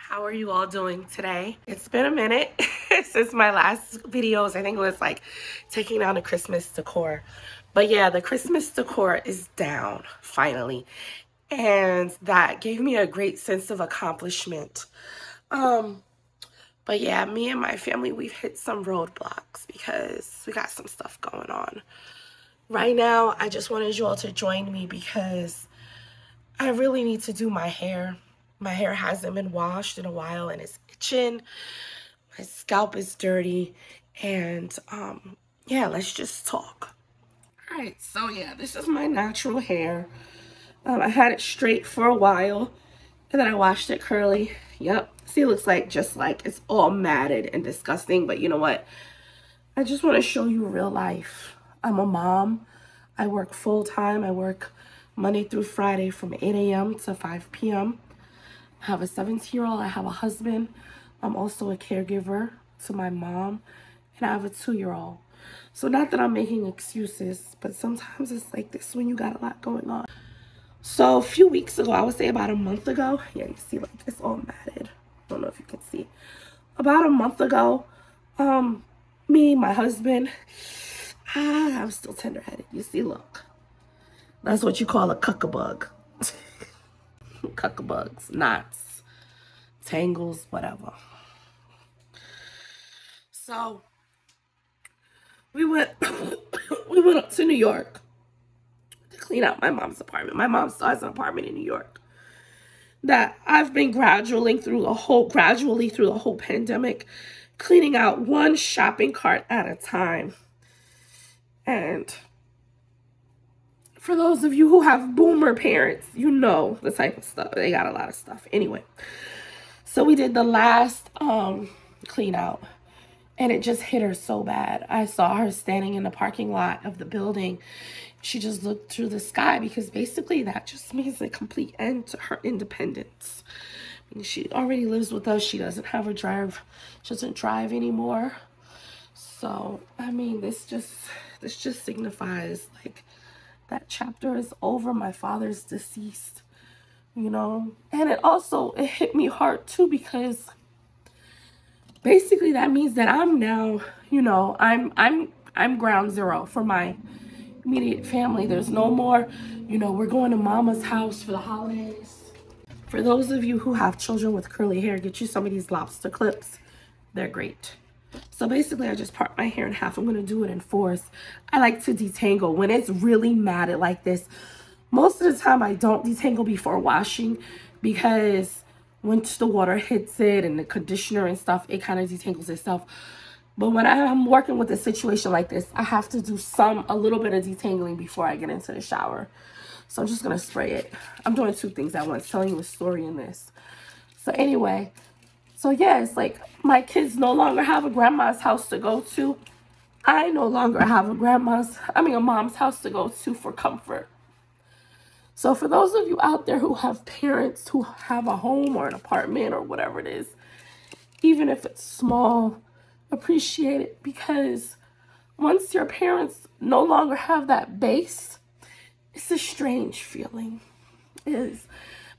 How are you all doing today? It's been a minute since my last videos. I think it was like taking down the Christmas decor. But yeah, the Christmas decor is down finally. And that gave me a great sense of accomplishment. But yeah, me and my family, we've hit some roadblocks because we got some stuff going on. Right now, I just wanted you all to join me because I really need to do my hair. My hair hasn't been washed in a while and it's itching. My scalp is dirty. And yeah, let's just talk. All right, so yeah, this is my natural hair. I had it straight for a while and then I washed it curly. Yep, see, it looks like just like it's all matted and disgusting, but you know what? I just want to show you real life. I'm a mom. I work full-time. I work Monday through Friday from 8 a.m. to 5 p.m. I have a 17-year-old. I have a husband. I'm also a caregiver to my mom. And I have a 2-year-old. So not that I'm making excuses, but sometimes it's like this when you got a lot going on. So a few weeks ago, I would say about a month ago. Yeah, you see, like, it's all matted. I don't know if you can see. About a month ago, me, my husband, I'm still tender-headed. You see, look. That's what you call a cuckabug. Cuckabugs, knots, tangles, whatever. So we went up to New York to clean out my mom's apartment. My mom still has an apartment in New York that I've been gradually through the whole pandemic, cleaning out one shopping cart at a time. And for those of you who have boomer parents, you know the type of stuff. They got a lot of stuff. Anyway, so we did the last clean out, and it just hit her so bad. I saw her standing in the parking lot of the building. She just looked through the sky because basically that just means a complete end to her independence. I mean, she already lives with us. She doesn't have a drive. She doesn't drive anymore. So, I mean, this just signifies like that chapter is over. My father's deceased, you know. And it hit me hard too because basically that means that I'm now, you know, I'm ground zero for my immediate family. There's no more, you know, we're going to mama's house for the holidays. For those of you who have children with curly hair, get you some of these lobster clips. They're great. So basically, I just part my hair in half. I'm going to do it in fours. I like to detangle when it's really matted like this. Most of the time, I don't detangle before washing because once the water hits it and the conditioner and stuff, it kind of detangles itself. But when I'm working with a situation like this, I have to do a little bit of detangling before I get into the shower. So I'm just going to spray it. I'm doing two things at once, telling you a story in this. So anyway, so yeah, it's like my kids no longer have a grandma's house to go to. I no longer have a mom's house to go to for comfort. So for those of you out there who have parents who have a home or an apartment or whatever it is, even if it's small, appreciate it, because once your parents no longer have that base, it's a strange feeling. It is.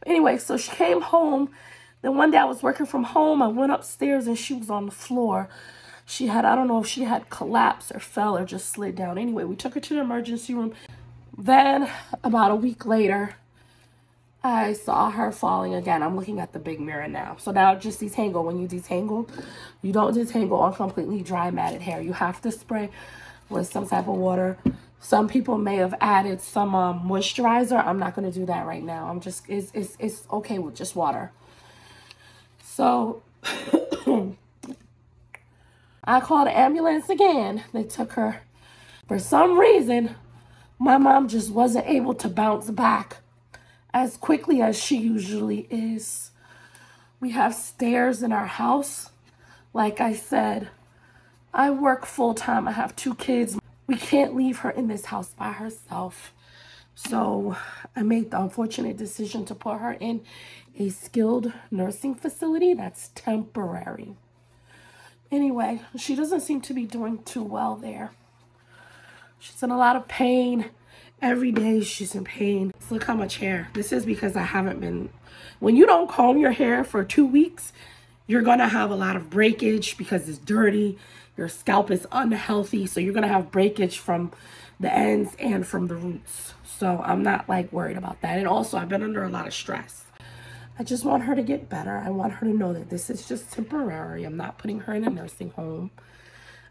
Anyway, so she came home. Then one day I was working from home. I went upstairs and she was on the floor. She had, I don't know if she had collapsed or fell or just slid down. Anyway, we took her to the emergency room. Then about a week later, I saw her falling again. I'm looking at the big mirror now. So now just detangle. When you detangle, you don't detangle on completely dry matted hair. You have to spray with some type of water. Some people may have added some moisturizer. I'm not going to do that right now. I'm just, it's okay with just water. So I called the ambulance again. They took her. For some reason, my mom just wasn't able to bounce back as quickly as she usually is. We have stairs in our house. Like I said, I work full-time. I have 2 kids. We can't leave her in this house by herself. So I made the unfortunate decision to put her in a skilled nursing facility that's temporary. Anyway, she doesn't seem to be doing too well there. She's in a lot of pain Every day she's in pain. So look how much hair. This is because I haven't been, when you don't comb your hair for 2 weeks, you're gonna have a lot of breakage because it's dirty. Your scalp is unhealthy. So you're gonna have breakage from the ends and from the roots. So I'm not like worried about that. And also I've been under a lot of stress. I just want her to get better. I want her to know that this is just temporary. I'm not putting her in a nursing home.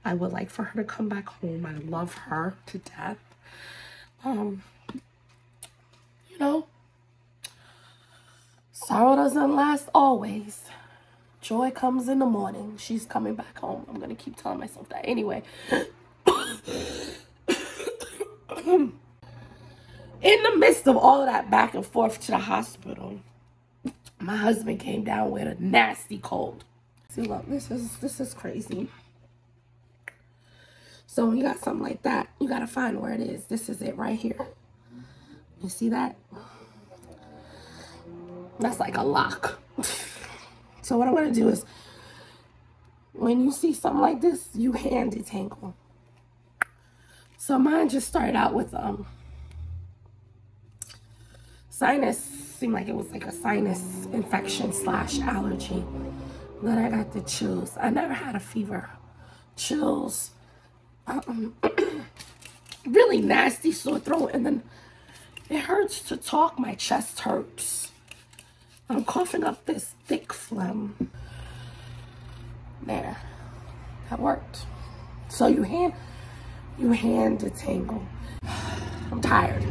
I would like for her to come back home. I love her to death. You know, sorrow doesn't last always. Joy comes in the morning. She's coming back home. I'm going to keep telling myself that. Anyway. In the midst of all of that back and forth to the hospital, my husband came down with a nasty cold. See, look, this is crazy. So when you got something like that, you got to find where it is. This is it right here. You see that? That's like a lock. So what I'm going to do is, when you see something like this, you hand detangle. So mine just started out with sinus. Seemed like it was like a sinus infection / allergy. Then I got the chills. I never had a fever. Chills. Really nasty sore throat. And then it hurts to talk. My chest hurts. I'm coughing up this thick phlegm. There. That worked. So you hand detangle. I'm tired.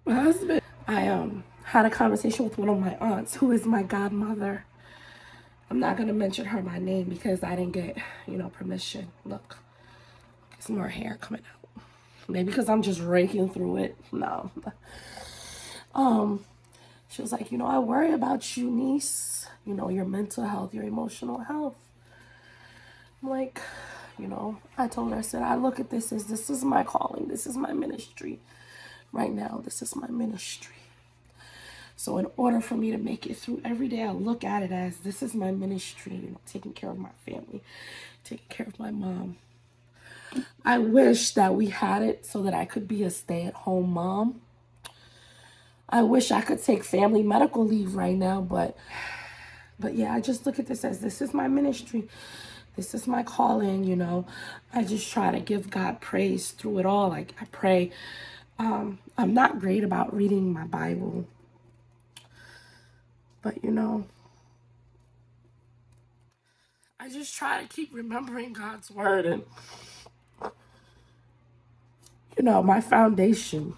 My husband, I had a conversation with one of my aunts who is my godmother. I'm not gonna mention her by name because I didn't get, permission. Look, there's more hair coming out. Maybe because I'm just raking through it. No. She was like, I worry about you, niece. Your mental health, your emotional health. I'm like, I told her, I said, I look at this as this is my calling. This is my ministry. Right now, this is my ministry. So in order for me to make it through every day, I look at it as this is my ministry, taking care of my family, taking care of my mom. I wish that we had it so that I could be a stay-at-home mom. I wish I could take family medical leave right now, but yeah, I just look at this as this is my ministry. This is my calling, I just try to give God praise through it all. Like I pray. I'm not great about reading my Bible, but I just try to keep remembering God's word and, my foundation.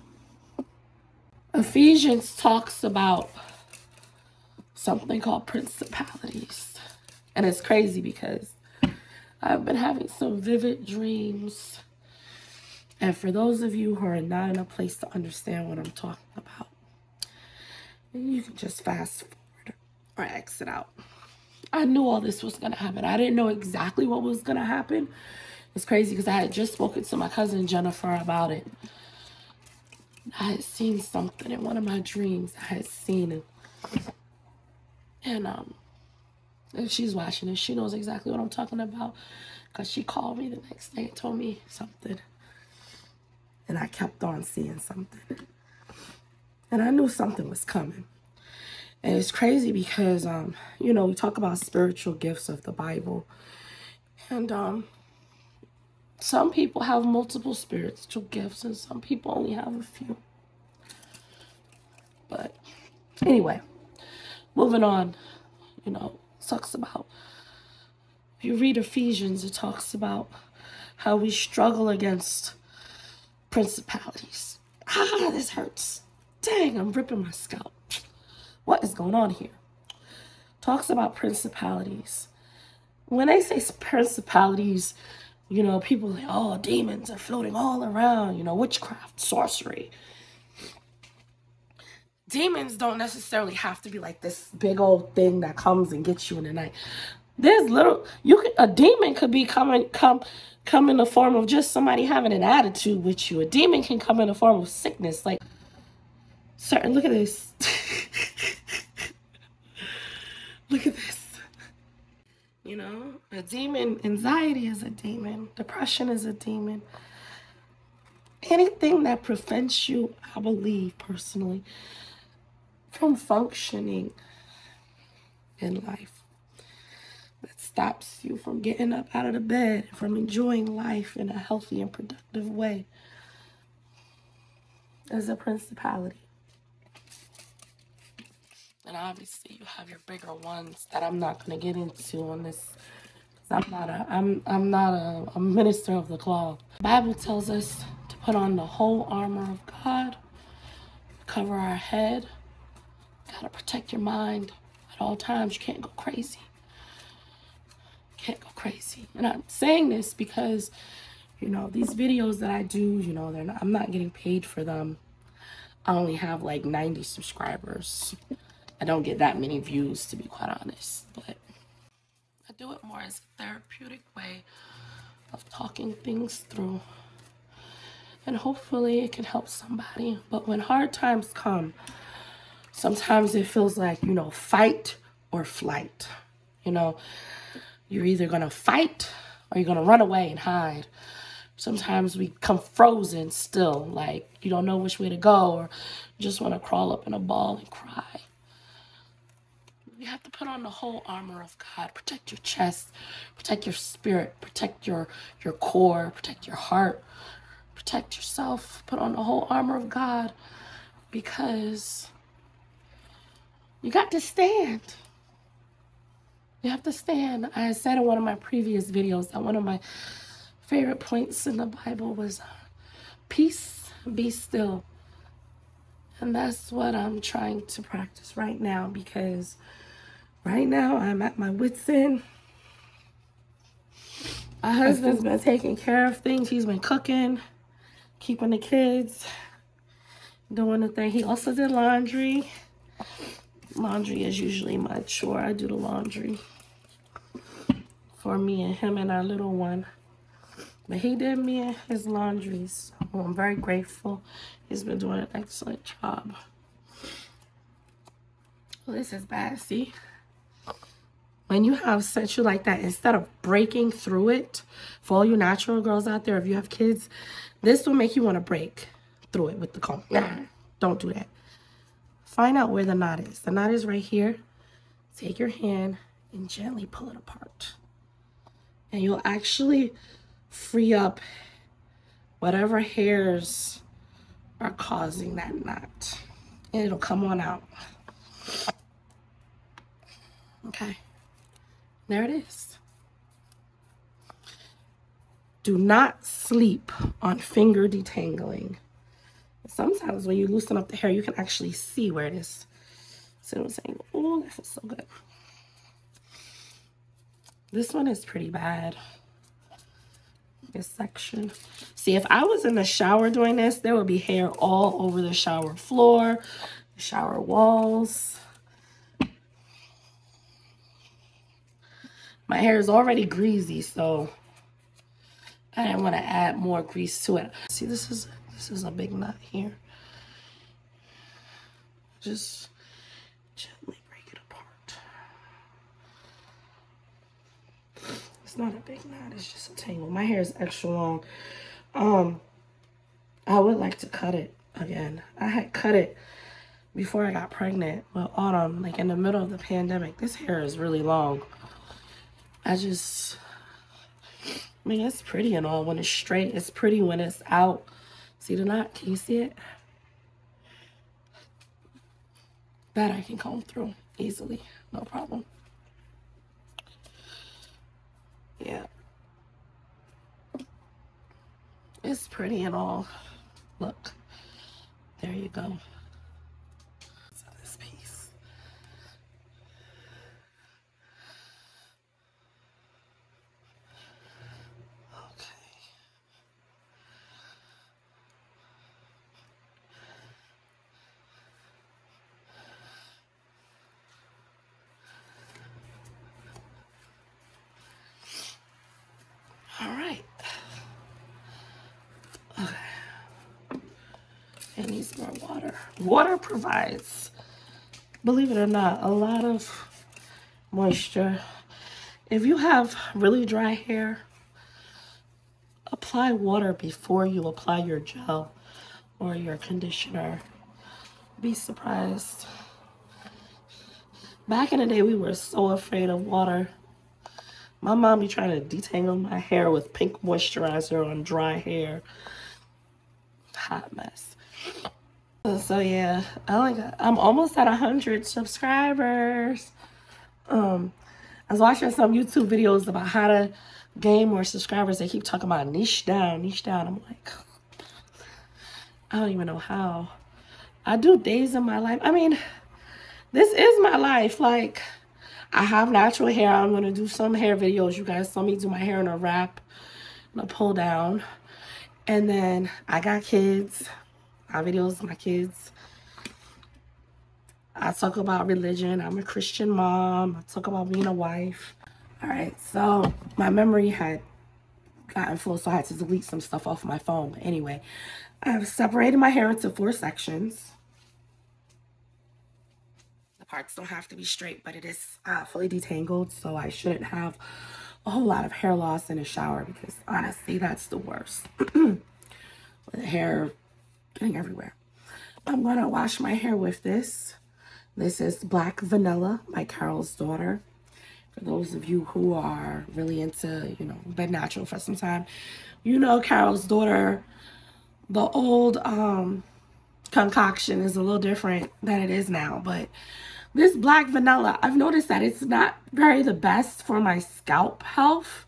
Ephesians talks about something called principalities. And it's crazy because I've been having some vivid dreams. And for those of you who are not in a place to understand what I'm talking about, you can just fast forward or exit out. I knew all this was going to happen. I didn't know exactly what was going to happen. It's crazy because I had just spoken to my cousin Jennifer about it. I had seen something in one of my dreams. I had seen it. And if she's watching it, she knows exactly what I'm talking about because she called me the next day and told me something. And I kept on seeing something. And I knew something was coming. And it's crazy because, we talk about spiritual gifts of the Bible. And some people have multiple spiritual gifts and some people only have a few. But anyway, moving on, talks about, if you read Ephesians, it talks about how we struggle against principalities. This hurts. Dang, I'm ripping my scalp. What is going on here? Talks about principalities. When they say principalities, people say, oh, demons are floating all around, witchcraft, sorcery. Demons don't necessarily have to be like this big old thing that comes and gets you in the night. There's a demon could be come in the form of just somebody having an attitude with you. A demon can come in the form of sickness. Like, look at this. Look at this. You know, a demon, anxiety is a demon, depression is a demon. Anything that prevents you, I believe personally, from functioning in life, that stops you from getting up out of the bed, from enjoying life in a healthy and productive way, is a principality. And obviously you have your bigger ones that I'm not going to get into on this. I'm not a minister of the cloth. The Bible tells us to put on the whole armor of God, cover our head, gotta protect your mind at all times. You can't go crazy. Can't go crazy. And I'm saying this because, you know, these videos that I do, you know, I'm not getting paid for them. I only have like 90 subscribers. I don't get that many views, to be quite honest, but I do it more as a therapeutic way of talking things through. And hopefully it can help somebody. But when hard times come, sometimes it feels like, you know, fight or flight. You know, you're either going to fight or you're going to run away and hide. Sometimes we come frozen still, like you don't know which way to go, or you just want to crawl up in a ball and cry. You have to put on the whole armor of God. Protect your chest, protect your spirit, protect your core, protect your heart, protect yourself. Put on the whole armor of God, because you got to stand. You have to stand. I said in one of my previous videos that one of my favorite points in the Bible was peace, be still. And that's what I'm trying to practice right now, because right now I'm at my wit's end. My husband's been taking care of things. He's been cooking, keeping the kids, doing the thing. He also did laundry. Laundry is usually my chore. I do the laundry for me and him and our little one. But he did me and his laundry, so I'm very grateful. He's been doing an excellent job. Well, this is bad, see? When you have sensu like that, instead of breaking through it, for all you natural girls out there, if you have kids, this will make you want to break through it with the comb. Don't do that. Find out where the knot is. The knot is right here. Take your hand and gently pull it apart. And you'll actually free up whatever hairs are causing that knot. And it'll come on out. Okay. There it is. Do not sleep on finger detangling. Sometimes when you loosen up the hair, you can actually see where it is. See what I'm saying? Oh, that feels so good. This one is pretty bad. This section. See, if I was in the shower doing this, there would be hair all over the shower floor, the shower walls. My hair is already greasy, so I didn't want to add more grease to it. See, this is a big knot here. Just gently break it apart. It's not a big knot, it's just a tangle. My hair is extra long. I would like to cut it again. I had cut it before I got pregnant with Autumn, like in the middle of the pandemic. This hair is really long. I mean, it's pretty and all when it's straight. It's pretty when it's out. See the knot? Can you see it? That I can comb through easily. No problem. Yeah. It's pretty and all. Look. There you go. So this piece. All right. Okay. It needs more water. Water provides, believe it or not, a lot of moisture If you have really dry hair, apply water before you apply your gel or your conditioner. Be surprised. Back in the day, we were so afraid of water. My mom be trying to detangle my hair with pink moisturizer on dry hair. Hot mess. So yeah, I'm almost at 100 subscribers. I was watching some YouTube videos about how to gain more subscribers. They keep talking about niche down, niche down. I'm like, I don't even know how. I do days in my life. I mean, this is my life. Like, I have natural hair. I'm going to do some hair videos. You guys saw me do my hair in a wrap and a pull down. And then I got kids. My videos of my kids. I talk about religion. I'm a Christian mom. I talk about being a wife. All right, so my memory had gotten full, so I had to delete some stuff off my phone. But anyway, I've separated my hair into 4 sections. The parts don't have to be straight, but it is fully detangled, so I shouldn't have a whole lot of hair loss in the shower because honestly, that's the worst. With the hair getting everywhere. I'm gonna wash my hair with this. This is Black Vanilla by Carol's Daughter. For those of you who are really into, you know, been natural for some time, you know Carol's Daughter, the old concoction is a little different than it is now. But this Black Vanilla, I've noticed that it's not very the best for my scalp health,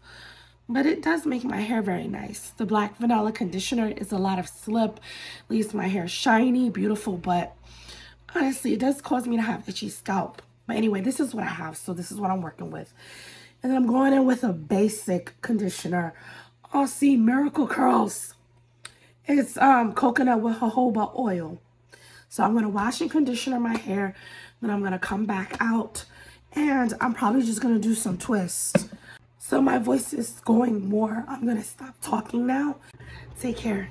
but it does make my hair very nice. The Black Vanilla conditioner is a lot of slip, leaves my hair shiny, beautiful, but honestly, it does cause me to have itchy scalp. But anyway, this is what I have, so this is what I'm working with. And then I'm going in with a basic conditioner. Aussie Miracle Curls. It's coconut with jojoba oil. So I'm going to wash and conditioner my hair. Then I'm going to come back out. And I'm probably just going to do some twists. So my voice is going more. I'm going to stop talking now. Take care.